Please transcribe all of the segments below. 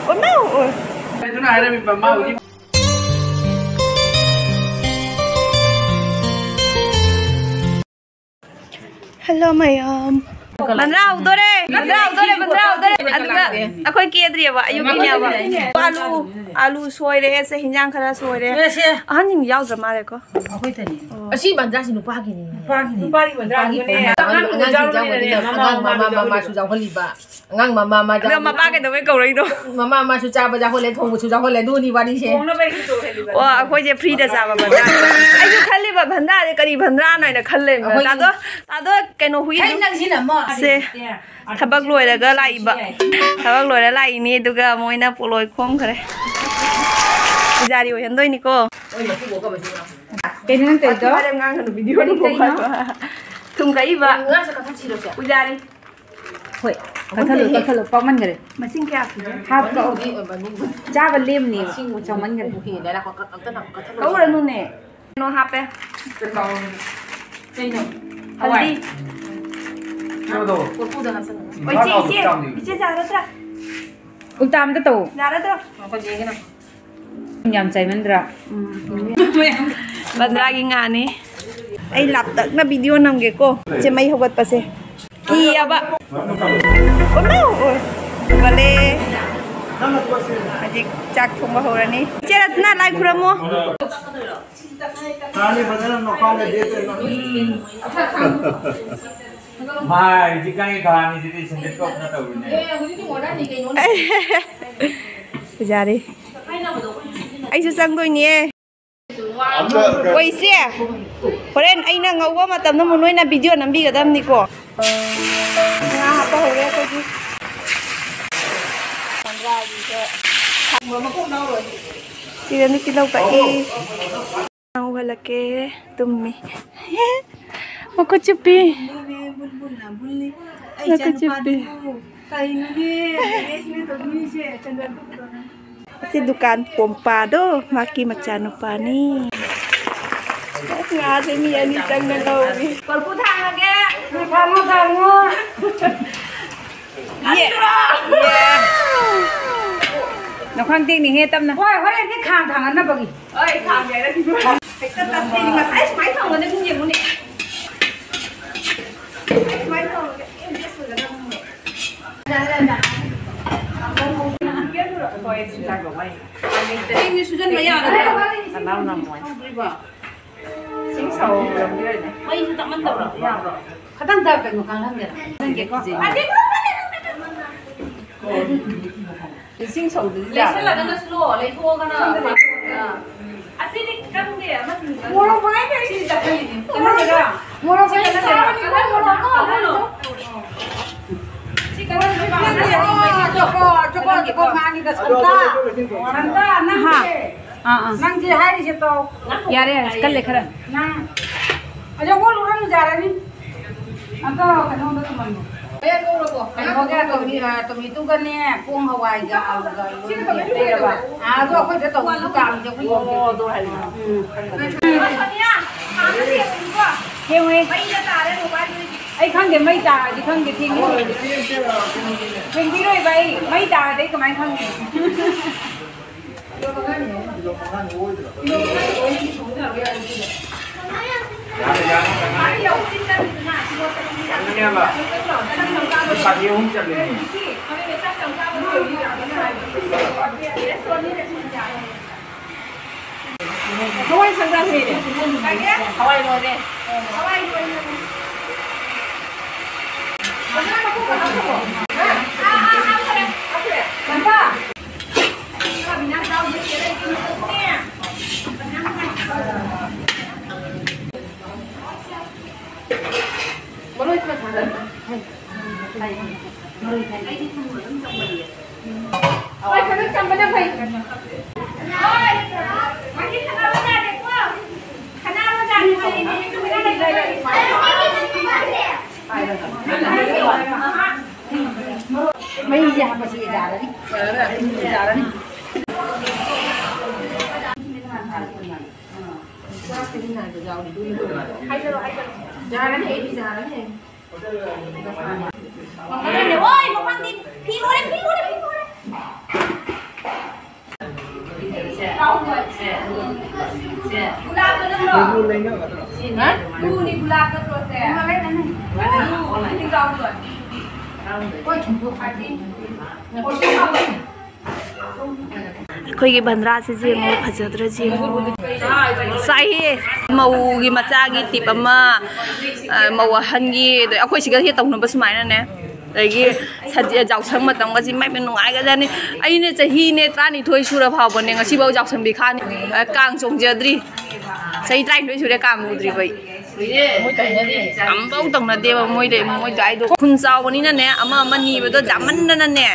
Ôi mau ôi. Cái này đây mình mau chứ. Hello mày Bạn rau tôi đây. Bạn rau tôi đây. À khôi kia đi vậy. Yêu kia vậy. Alu xôi đấy, sẽ hình dạng khá xôi đấy. Anh nhìn giàu rồi mà đấy có. Khôi thế này. À xí bạn ra xin nupa cái này. Nupa đi bạn ra cái này. Mama sudah beli ba. Ngang mama. Đâu mà ba cái đó mới cầu đấy đâu. Mama sudah baca boleh thong sudah boleh du ni bari se. Wow, khôi je free để sao mà bạn ra. Anh cứ khăn đi bạn bạn ra thì cái gì bạn ra này là khăn lên. Ta đó cái nó huy. Hay năng gì là mà. Se. Thabak loi daga lai ba. Thabak loi da lai ni duga moina poloi khom khare. Jari ho hendoi ni ko. Cái này tới đó. Ada ngang kan video ni ko. Thum kai ba. Ujari. Hoi. Cái thằng lục phong mình cái. Masing kya? Hap ko. Cha và liêm ni trong mình cái. Đây là Kau ra nu ne. No hape. Haldi. Ôi chị ra đó ra. Utam đó tụ. Ra đó. Nhầm chạy mình ra. Bạn ra cái ngàn này. Ai lặp tận na video nằm cái cô. Chị mấy học vật pa se. Iya ba. Ôi mau ôi. Vale. Aji chak thong ba hora ni. Chera na like khura mo. Tani badana no kong de de no. Mai jikai khani jadi sendiri kok na tahu ni. Bây đi. Anh sẽ sang tôi nhé. Quay xe. Hồi đêm anh đang ngầu quá mà tầm nó muốn nói là video nằm bi cả tâm đi cô. Nga học bao hồi cô chứ. Còn ra gì thế? Thằng mà cũng đâu rồi. Chị đến cái đâu vậy? Mau hay là cái tụm mi. Mà có chụp đi. Nó có chụp đi. Si dukaan pompado maki macano pa ni. Nga si mi ani tang na gawi. Pagpu thang lagi. Thang mo. Yeah. Nó khoan tiếng này nghe tâm nè. Ôi, hồi đây cái khang thằng nó bao gì? Ơi, khang vậy đó. Cái tất tất đi mà sai máy thằng nó cũng nhiều nè. Máy thằng em biết rồi là không nè. Ra. Ini sudah banyak ada. Sanau nằm ngoài. Sinh sầu làm như này. Mấy thứ tặng mantap rồi. Khá tăng tập cảnh một khang thằng này. Nên cái con gì? Sinh sầu thứ gì? Lấy là nó slow, lấy thua cái nào. Asli kan dia mas. Murah banget kan? Sini tak boleh ni. Murah banget kan? Coba ngangi ke Santa nah nang ji hai di situ ya deh sekali lekar nah aja gua lurang jalan nih atau kan udah teman tụi itu kan nè cuông Hawaii ga tôi có thể tụi nó cầm cho cái tôi hay kêu đi ấy khăn cái mấy trà thì khăn cái thiên rồi mình đi rồi vậy mấy trà đấy cái máy khăn này Hawaii sang ra gì đấy? Hawaii rồi đấy. Hawaii rồi. Ôi, cái nước chấm bên đây phải. Ôi, mấy cái khăn áo ra đẹp quá. Khăn áo ra thì mày đi cái này đây. Mấy giờ mà chị già rồi đi. Già rồi đi. Già lắm thì già lắm thì. Ôi, một con đi phi luôn đấy. ꯑꯩꯈꯣꯏꯒꯤ ꯕꯟꯗ꯭ꯔꯥꯁꯦ ꯌꯦꯡꯉꯣ ꯐꯖꯗ꯭ꯔꯥ ꯌꯦꯡꯉꯣ ꯆꯥꯏꯍꯦ ꯃꯧꯒꯤ ꯃꯆꯥꯒꯤ tip ꯑꯃ ꯃꯧ ꯑꯍꯟꯒꯤ ꯑꯩꯈꯣꯏ ꯁꯤꯒ ꯍꯦꯛ ꯇꯧꯅꯕ ꯁꯨꯃꯥꯏꯅꯅꯦ ꯑꯗꯒꯤ ꯌꯥꯎꯁꯪ ꯃꯇꯝꯒꯁꯤ ꯃꯥꯏ ꯅꯨꯡꯉꯥꯏꯒꯖꯥꯅꯤ ꯑꯩꯅ ꯆꯍꯤꯅꯦ 12 ꯁꯨꯔ ꯐꯥꯎꯕꯅꯦ ꯉꯁꯤꯐꯥꯎ ꯌꯥꯎꯁꯪꯕꯤ ꯈꯥꯅꯤ ꯀꯥꯡ ꯆꯣꯡꯖꯗ꯭ꯔꯤ ꯆꯍꯤ 12 ꯁꯨꯔꯦ ꯀꯥꯡ ꯎꯗ꯭ꯔꯤꯕꯩ ꯑꯝꯐꯥꯎ ꯇꯧꯅꯗꯦꯕ ꯃꯣꯏꯗ ꯃꯣꯏꯗꯥꯏꯗꯣ ꯈꯨꯟ ꯆꯥꯎꯕꯅꯤꯅꯅꯦ ꯑꯃ ꯅꯤꯕꯗꯣ ꯌꯥꯝꯃꯟꯗꯅꯅꯦ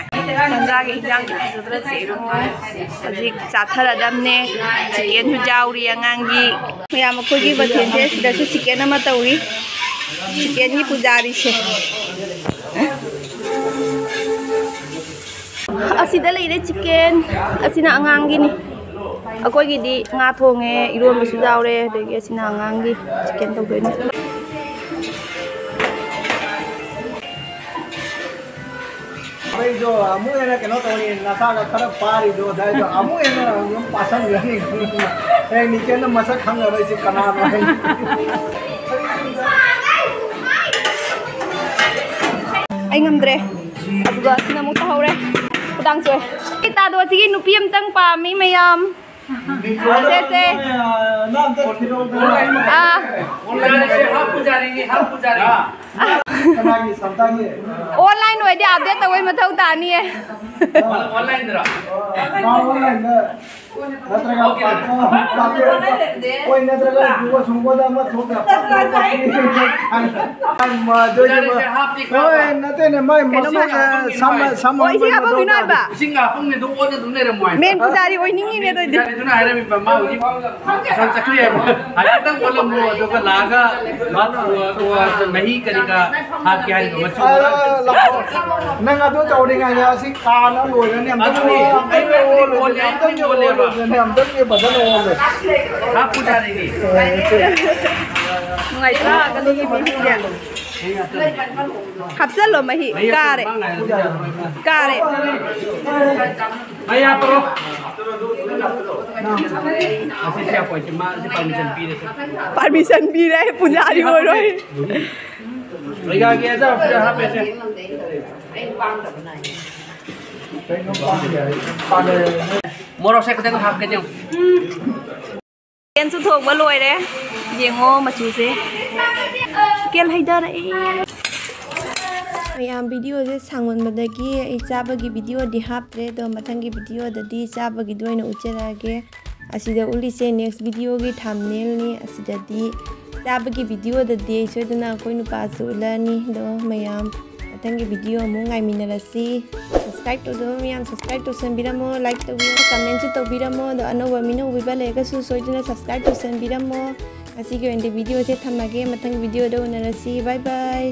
ꯕꯟꯗ꯭ꯔꯥꯒꯤ ꯍꯤꯟꯖꯥꯡꯗꯤ ꯐꯖꯗ꯭ꯔꯥ ꯍꯧꯖꯤꯛ ꯆꯥꯊꯔꯗꯝꯅꯦ ꯆꯤꯛꯀꯦꯟꯁꯨ ꯌꯥꯎꯔꯤ ꯑꯉꯥꯡꯒꯤ ꯃꯌꯥꯝ ꯑꯩꯈꯣꯏꯒꯤ ꯃꯊꯦꯜꯁꯦ ꯁꯤꯗꯁꯨ ꯆꯤꯛꯀꯦꯟ ꯑꯃ ꯇꯧꯔꯤ ꯆꯤꯛꯀꯦꯟꯒꯤ ꯄꯨꯖꯥꯔꯤꯁꯦ ꯑꯁꯤꯗ ꯂꯩꯔꯦ ꯆꯤꯛꯀꯦꯟ ꯑꯁꯤꯅ ꯑꯉꯥꯡꯒꯤꯅꯤ ꯑꯩꯈꯣꯏꯒꯤꯗꯤ ꯉꯥ ꯊꯣꯡꯉꯦ ꯏꯔꯣꯟꯕꯁꯨ ꯌꯥꯎꯔꯦ ꯑꯗꯒꯤ ꯑꯁꯤꯅ ꯑꯉꯥꯡꯒꯤ ꯆꯤꯛꯀꯦꯟ ꯇꯧꯗꯣꯏꯅꯦ जो अमु है ना केनो तो नहीं नशा का खराब पारी जो दाई जो अमु है ना हम पासन नहीं ए नीचे ना मसा खंग रही थी कना में ai ngamdre aduga sina mo tahore pudang choy kita do sigi nupi amtang pa mi mayam se नाम तो फिरो ऑनलाइन से हाफ पुजारी कना की समता की online noi de update tawai mathau tani hai online दरा ऑनलाइन नत्रगा कोई नत्रगा जुवा सुंगो दा मत हो जो ओए नते ने मैं मसे सम oi siga ba binai ba singa pung ne du on du ne re moi men pujari oi ningi ne to jadi du na hare mi ma uji san chakri hai ha tang bolam mo do ka laga wan mahi kari ka ha kya ni machu नंगा तो चौड़ेगा या सी काला लोग ने हम तो हम तो ये बदल हो गए ha pujari ni ngai ta ka ni bi ya hapsal lo mahi kare ayah pro masih siapa cuma si permission pi re pujari ho roi lagi lagi aja sudah HP se morok saya ketemu HP nya ken su thok ba loi re yengo machu se ken haida ra mayam video se sangon badagi ai chabagi video di haptre do mathang gi video da di chabagi doina ucherage asida uli se next video gi thumbnail ni asida di chabagi video da di soidana koi nu pa su lani do mayam mathang gi video mu ngai minarasi subscribe to do mayam subscribe to sambiramo like to comment to biramo do anowa mino wiba lega su soidana subscribe to sambiramo asigi ende video se thamage mathang video do unarasi bye bye